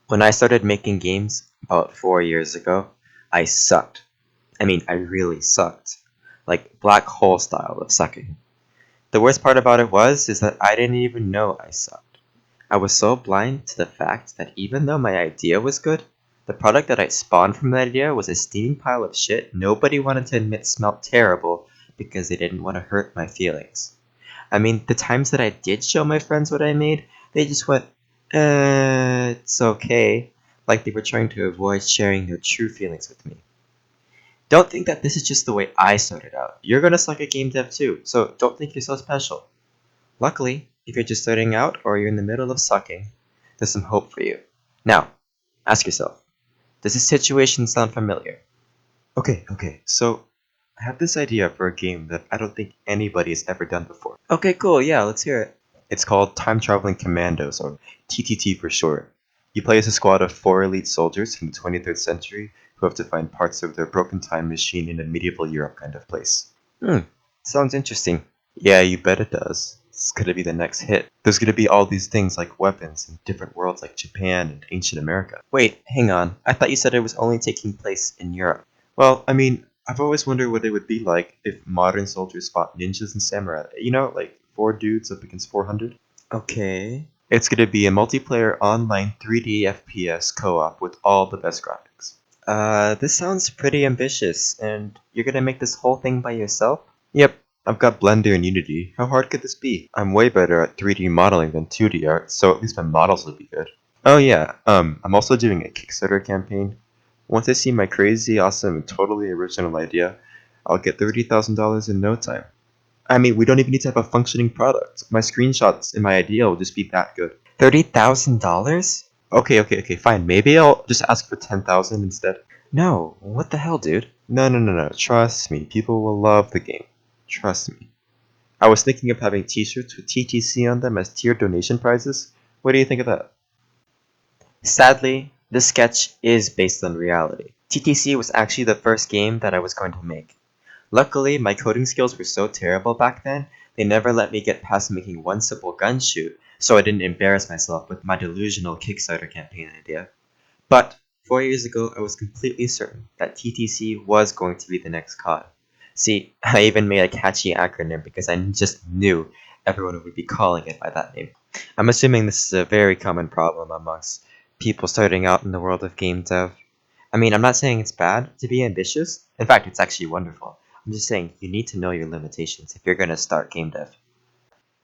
When I started making games about 4 years ago, I sucked. I mean, I really sucked. Like black hole style of sucking. The worst part about it is that I didn't even know I sucked. I was so blind to the fact that even though my idea was good, the product that I spawned from that idea was a steaming pile of shit nobody wanted to admit smelled terrible because they didn't want to hurt my feelings. I mean, the times that I did show my friends what I made, they just went, it's okay. Like they were trying to avoid sharing their true feelings with me. Don't think that this is just the way I started out. You're gonna suck at game dev too, so don't think you're so special. Luckily, if you're just starting out or you're in the middle of sucking, there's some hope for you. Now, ask yourself, does this situation sound familiar? Okay, so I have this idea for a game that I don't think anybody has ever done before. Okay, cool, yeah, let's hear it. It's called Time Traveling Commandos, or TTT for short. You play as a squad of 4 elite soldiers from the 23rd century who have to find parts of their broken time machine in a medieval Europe kind of place. Sounds interesting. Yeah, you bet it does. It's gonna be the next hit. There's gonna be all these things like weapons in different worlds like Japan and ancient America. Wait, hang on. I thought you said it was only taking place in Europe. Well, I mean, I've always wondered what it would be like if modern soldiers fought ninjas and samurai. You know, like 4 dudes up against 400? Okay. It's gonna be a multiplayer online 3D FPS co-op with all the best graphics. This sounds pretty ambitious, and you're gonna make this whole thing by yourself? Yep, I've got Blender and Unity. How hard could this be? I'm way better at 3D modeling than 2D art, so at least my models will be good. Oh yeah, I'm also doing a Kickstarter campaign. Once I see my crazy, awesome, and totally original idea, I'll get $30,000 in no time. I mean, we don't even need to have a functioning product. My screenshots and my idea will just be that good. $30,000? Okay, fine. Maybe I'll just ask for 10,000 instead. No, what the hell, dude? No. Trust me, people will love the game. Trust me. I was thinking of having t-shirts with TTC on them as tiered donation prizes. What do you think of that? Sadly, this sketch is based on reality. TTC was actually the first game that I was going to make. Luckily, my coding skills were so terrible back then, they never let me get past making one simple gun shoot, so I didn't embarrass myself with my delusional Kickstarter campaign idea. But 4 years ago, I was completely certain that TTC was going to be the next COD. See, I even made a catchy acronym because I just knew everyone would be calling it by that name. I'm assuming this is a very common problem amongst people starting out in the world of game dev. I mean, I'm not saying it's bad to be ambitious. In fact, it's actually wonderful. I'm just saying you need to know your limitations if you're going to start game dev.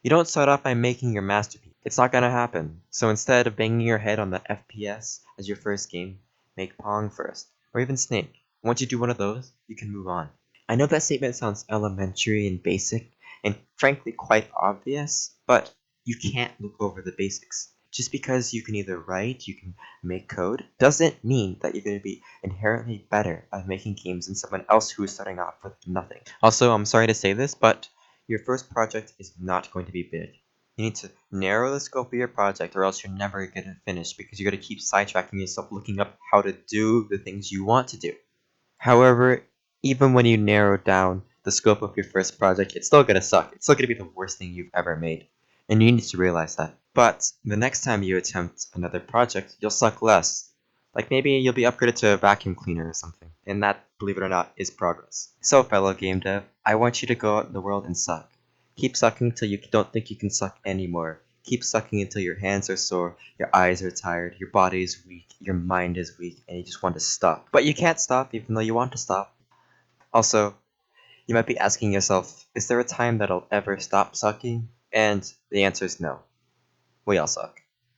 You don't start off by making your masterpiece. It's not gonna happen. So instead of banging your head on the FPS as your first game, make Pong first, or even Snake. Once you do one of those, you can move on. I know that statement sounds elementary and basic, and frankly quite obvious, but you can't look over the basics. Just because you can either write, you can make code, doesn't mean that you're going to be inherently better at making games than someone else who is starting off with nothing. Also, I'm sorry to say this, but your first project is not going to be big. You need to narrow the scope of your project or else you're never going to finish because you're going to keep sidetracking yourself looking up how to do the things you want to do. However, even when you narrow down the scope of your first project, it's still going to suck. It's still going to be the worst thing you've ever made. And you need to realize that. But the next time you attempt another project, you'll suck less. Like maybe you'll be upgraded to a vacuum cleaner or something. And that, believe it or not, is progress. So, fellow game dev, I want you to go out in the world and suck. Keep sucking till you don't think you can suck anymore. Keep sucking until your hands are sore, your eyes are tired, your body is weak, your mind is weak, and you just want to stop. But you can't stop even though you want to stop. Also, you might be asking yourself, is there a time that I'll ever stop sucking? And the answer is no. We all suck.